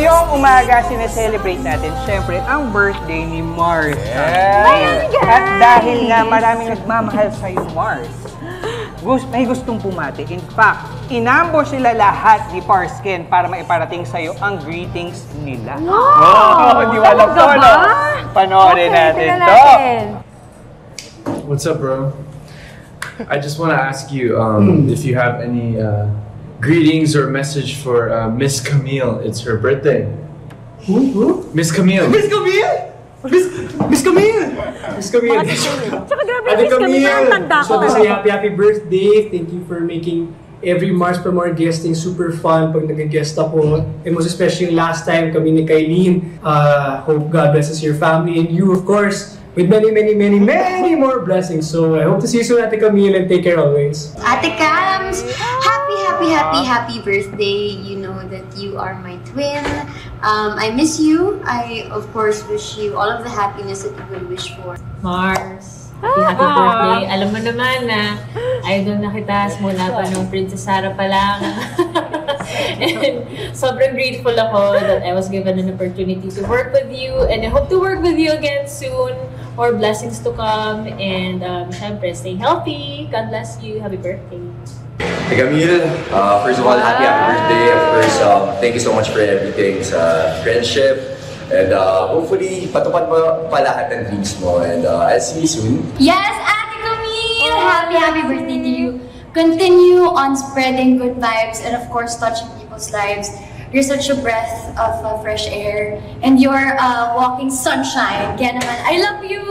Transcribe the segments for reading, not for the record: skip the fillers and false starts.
Ngayong umaga, sineselebrate natin, syempre, ang birthday ni Mars. At dahil nga maraming nagmamahal sa'yo, Mars, may gustong pumati. In fact, inambush sila lahat ni Parsken para maiparating sa'yo ang greetings nila. Di ba alam ko, no? Panoorin natin to. What's up, bro? I just want to ask you if you have any greetings or message for Miss Camille. It's her birthday. Who? Miss Camille. Miss Camille? Miss Camille! Miss Camille! Tsaka grabe, Miss Camille, ang tanda ko. So to say happy birthday. Thank you for making every Mars per More guesting super fun pag nag-guest ako. And most especially yung last time kami ni Kailin. Hope God blesses your family and you, of course, with many more blessings. So I hope to see you soon, Ate Camille, and take care always. Ate Cams, happy birthday. You know that you are my twin. I miss you. I, of course, wish you all of the happiness that you would wish for. Mars, happy birthday. Alam mo naman na idol na kita mula pa nung Princess Sarah pa lang. And sobrang grateful ako that I was given an opportunity to work with you, and I hope to work with you again soon. More blessings to come, and syempre, stay healthy. God bless you. Happy birthday. Hey Camille, first of all, happy birthday. Of course, thank you so much for everything sa friendship. And hopefully, patupad mo pa lahat ng dreams mo. And I'll see you soon. Yes, Ate Camille! Happy birthday to you. Continue on spreading good vibes and of course touching people's lives. You're such a breath of fresh air and you're walking sunshine. Kaya naman, I love you!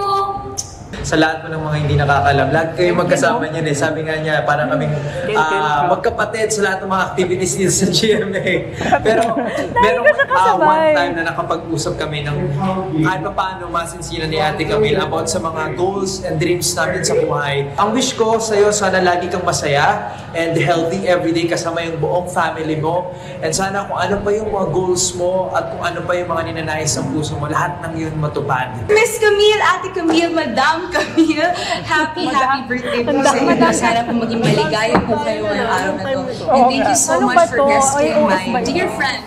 Sa lahat po ng mga hindi nakakalam, lahat kayo magkasama niyan eh. Sabi nga niya, parang kaming magkapatid sa lahat ng mga activities niya sa GMA. Pero merong one time na nakapag-usap kami ng kahit pa paano masinsinan ni Ate Camille about sa mga goals and dreams namin sa buhay. Ang wish ko sa'yo, sana lagi kang masaya and healthy everyday kasama yung buong family mo. And sana kung ano pa yung mga goals mo at kung ano pa yung mga ninanais ng puso mo, lahat ng yun matupad. Miss Camille, Ate Camille, Madam Camille, happy birthday po sa inyo. Sana po maging maligaya po kayo ngayong araw na to. And thank you so much for guesting my dear friend,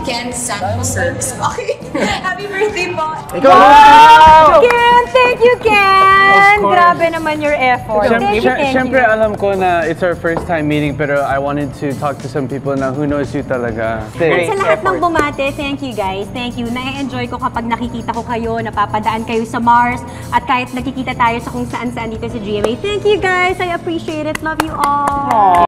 Ken Santos. Okay, happy birthday po. Wow! Ken, thank you, Ken! Grabe naman your effort. Thank you. Siyempre alam ko na it's our first time meeting, pero I wanted to talk to some people na who knows you talaga. At sa lahat ng bumate, thank you guys. Thank you. Na-enjoy ko kapag nakikita ko kayo, napapadaan kayo sa Mars, at kahit nakikita tayo sa kung saan-saan dito sa GMA. Thank you guys. I appreciate it. Love you all.